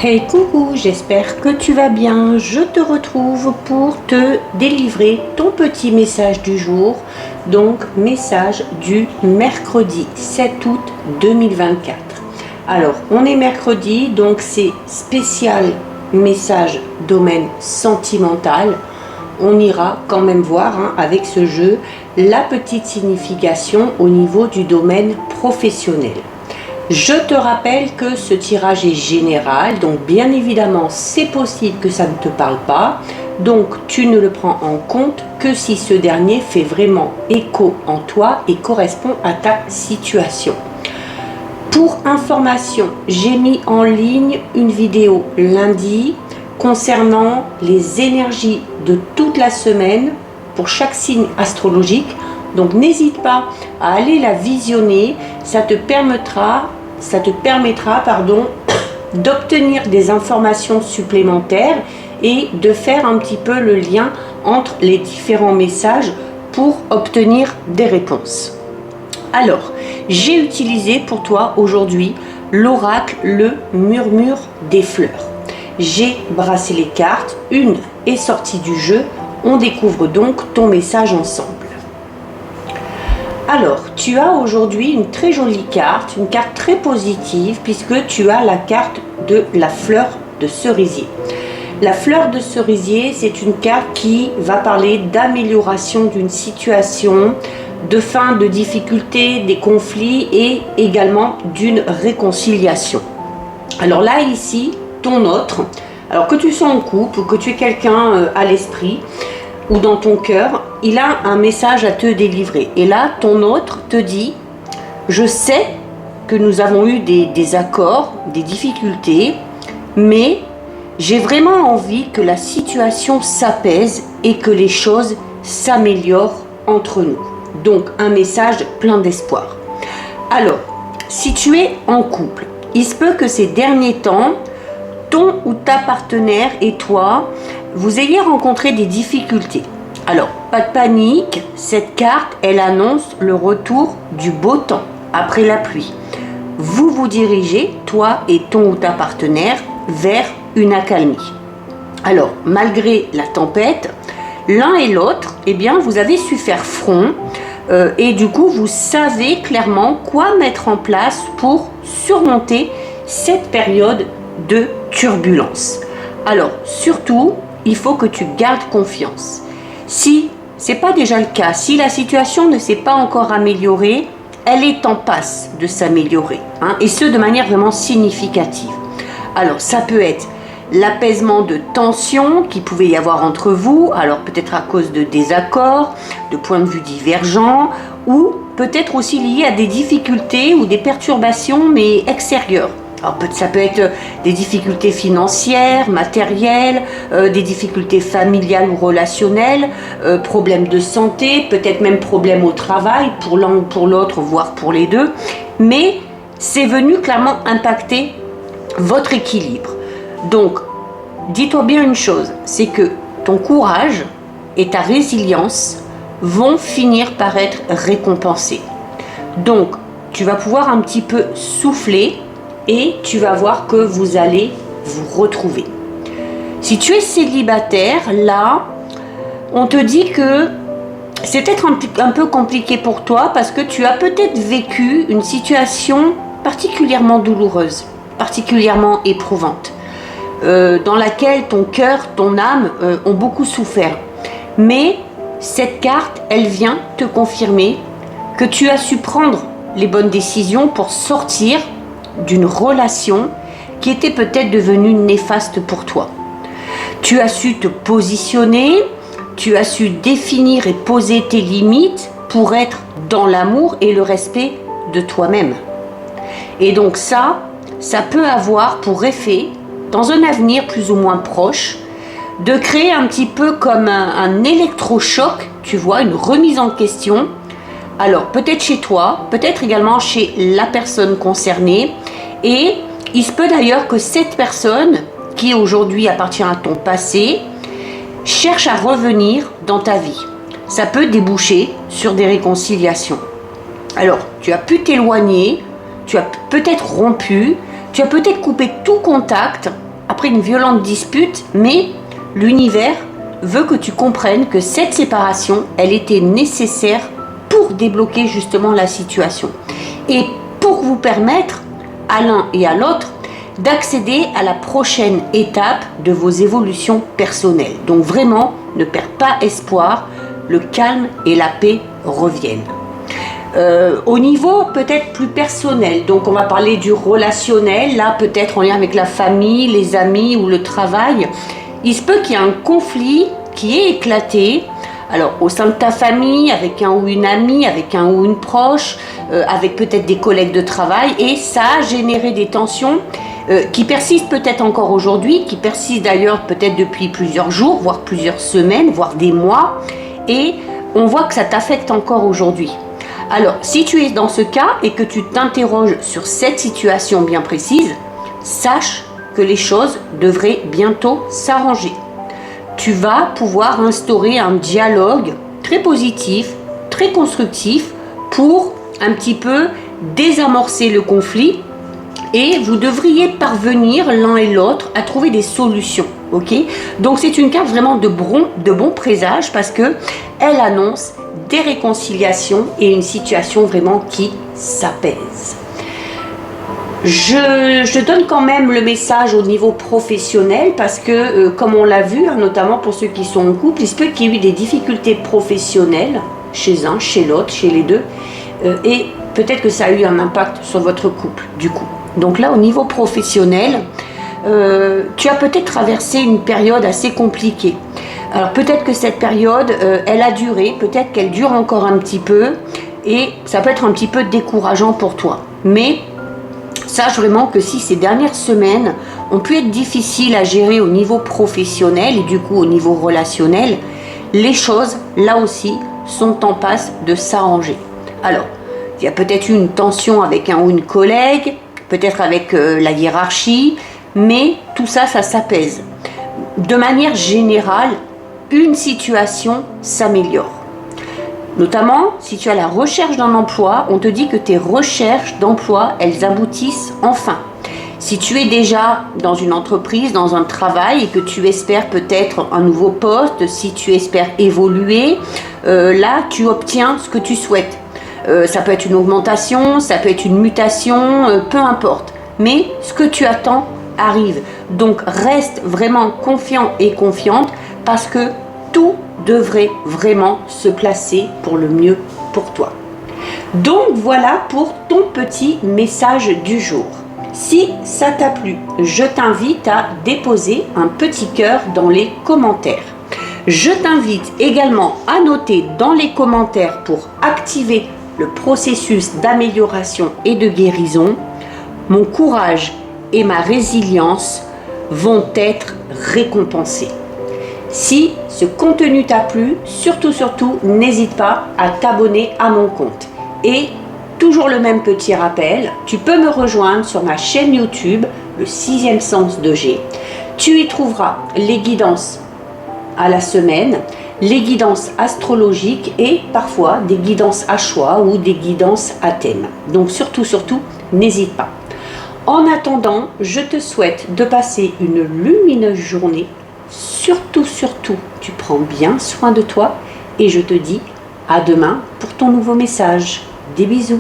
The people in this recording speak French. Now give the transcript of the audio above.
Hey coucou, j'espère que tu vas bien. Je te retrouve pour te délivrer ton petit message du jour. Donc message du mercredi 7 août 2024. Alors on est mercredi, donc c'est spécial message domaine sentimental. On ira quand même voir avec ce jeu la petite signification au niveau du domaine professionnel. Je te rappelle que ce tirage est général, donc bien évidemment c'est possible que ça ne te parle pas, donc tu ne le prends en compte que si ce dernier fait vraiment écho en toi et correspond à ta situation. Pour information, j'ai mis en ligne une vidéo lundi concernant les énergies de toute la semaine pour chaque signe astrologique. Donc n'hésite pas à aller la visionner, ça te permettra d'obtenir des informations supplémentaires et de faire un petit peu le lien entre les différents messages pour obtenir des réponses. Alors, j'ai utilisé pour toi aujourd'hui l'oracle, le murmure des fleurs. J'ai brassé les cartes, une est sortie du jeu, on découvre donc ton message ensemble. Alors, tu as aujourd'hui une très jolie carte, une carte très positive puisque tu as la carte de la fleur de cerisier. La fleur de cerisier, c'est une carte qui va parler d'amélioration d'une situation, de fin de difficultés, des conflits et également d'une réconciliation. Alors là, ici, ton autre, alors que tu sois en couple ou que tu es quelqu'un à l'esprit, ou dans ton cœur, il a un message à te délivrer. Et là, ton autre te dit, je sais que nous avons eu des désaccords, des difficultés, mais j'ai vraiment envie que la situation s'apaise et que les choses s'améliorent entre nous. Donc, un message plein d'espoir. Alors, si tu es en couple, il se peut que ces derniers temps, ton ou ta partenaire et toi, vous ayez rencontré des difficultés. Alors, pas de panique, cette carte, elle annonce le retour du beau temps après la pluie. Vous vous dirigez, toi et ton ou ta partenaire, vers une accalmie. Alors, malgré la tempête, l'un et l'autre, eh bien, vous avez su faire front et du coup, vous savez clairement quoi mettre en place pour surmonter cette période de turbulence. Alors, surtout, il faut que tu gardes confiance. Si ce n'est pas déjà le cas, si la situation ne s'est pas encore améliorée, elle est en passe de s'améliorer, et ce de manière vraiment significative. Alors, ça peut être l'apaisement de tensions qui pouvait y avoir entre vous, alors peut-être à cause de désaccords, de points de vue divergents, ou peut-être aussi lié à des difficultés ou des perturbations, mais extérieures. Alors, ça peut être des difficultés financières, matérielles, des difficultés familiales ou relationnelles, problèmes de santé, peut-être même problèmes au travail, pour l'un ou pour l'autre, voire pour les deux. Mais c'est venu clairement impacter votre équilibre. Donc, dis-toi bien une chose, c'est que ton courage et ta résilience vont finir par être récompensés. Donc, tu vas pouvoir un petit peu souffler et tu vas voir que vous allez vous retrouver. Si tu es célibataire, là, on te dit que c'est peut-être un peu compliqué pour toi parce que tu as peut-être vécu une situation particulièrement douloureuse, particulièrement éprouvante, dans laquelle ton cœur, ton âme ont beaucoup souffert. Mais cette carte, elle vient te confirmer que tu as su prendre les bonnes décisions pour sortir d'une relation qui était peut-être devenue néfaste pour toi. Tu as su te positionner, tu as su définir et poser tes limites pour être dans l'amour et le respect de toi-même. Et donc ça peut avoir pour effet, dans un avenir plus ou moins proche, de créer un petit peu comme un électrochoc, tu vois, une remise en question. Alors, peut-être chez toi, peut-être également chez la personne concernée. Et il se peut d'ailleurs que cette personne, qui aujourd'hui appartient à ton passé, cherche à revenir dans ta vie. Ça peut déboucher sur des réconciliations. Alors, tu as pu t'éloigner, tu as peut-être rompu, tu as peut-être coupé tout contact après une violente dispute, mais l'univers veut que tu comprennes que cette séparation, elle était nécessaire pour débloquer justement la situation. Et pour vous permettre, à l'un et à l'autre, d'accéder à la prochaine étape de vos évolutions personnelles. Donc vraiment, ne perds pas espoir, le calme et la paix reviennent. Au niveau peut-être plus personnel, donc on va parler du relationnel, là peut-être en lien avec la famille, les amis ou le travail, il se peut qu'il y ait un conflit qui est éclaté, alors au sein de ta famille, avec un ou une amie, avec un ou une proche, avec peut-être des collègues de travail, et ça a généré des tensions qui persistent peut-être encore aujourd'hui, qui persistent d'ailleurs peut-être depuis plusieurs jours, voire plusieurs semaines, voire des mois, et on voit que ça t'affecte encore aujourd'hui. Alors, si tu es dans ce cas et que tu t'interroges sur cette situation bien précise, sache que les choses devraient bientôt s'arranger. Tu vas pouvoir instaurer un dialogue très positif, très constructif pour un petit peu désamorcer le conflit et vous devriez parvenir l'un et l'autre à trouver des solutions. Ok ? Donc c'est une carte vraiment de bon présage parce que elle annonce des réconciliations et une situation vraiment qui s'apaise. Je donne quand même le message au niveau professionnel parce que, comme on l'a vu, hein, notamment pour ceux qui sont en couple, il se peut qu'il y ait eu des difficultés professionnelles chez un, chez l'autre, chez les deux, et peut-être que ça a eu un impact sur votre couple, du coup. Donc là, au niveau professionnel, tu as peut-être traversé une période assez compliquée. Alors peut-être que cette période, elle a duré, peut-être qu'elle dure encore un petit peu, et ça peut être un petit peu décourageant pour toi. Mais sache vraiment que si ces dernières semaines ont pu être difficiles à gérer au niveau professionnel et du coup au niveau relationnel, les choses, là aussi, sont en passe de s'arranger. Alors, il y a peut-être eu une tension avec un ou une collègue, peut-être avec la hiérarchie, mais tout ça, ça s'apaise. De manière générale, une situation s'améliore. Notamment, si tu as la recherche d'un emploi, on te dit que tes recherches d'emploi, elles aboutissent enfin. Si tu es déjà dans une entreprise, dans un travail et que tu espères peut-être un nouveau poste, si tu espères évoluer, là, tu obtiens ce que tu souhaites. Ça peut être une augmentation, ça peut être une mutation, peu importe. Mais ce que tu attends arrive. Donc, reste vraiment confiant et confiante parce que tout devrait vraiment se placer pour le mieux pour toi. Donc voilà pour ton petit message du jour. Si ça t'a plu, je t'invite à déposer un petit cœur dans les commentaires. Je t'invite également à noter dans les commentaires pour activer le processus d'amélioration et de guérison. Mon courage et ma résilience vont être récompensés. Si ce contenu t'a plu, surtout, n'hésite pas à t'abonner à mon compte. Et toujours le même petit rappel, tu peux me rejoindre sur ma chaîne YouTube, le 6e sens de G. Tu y trouveras les guidances à la semaine, les guidances astrologiques et parfois des guidances à choix ou des guidances à thème. Donc surtout, n'hésite pas. En attendant, je te souhaite de passer une lumineuse journée. Surtout, tu prends bien soin de toi et je te dis à demain pour ton nouveau message. Des bisous.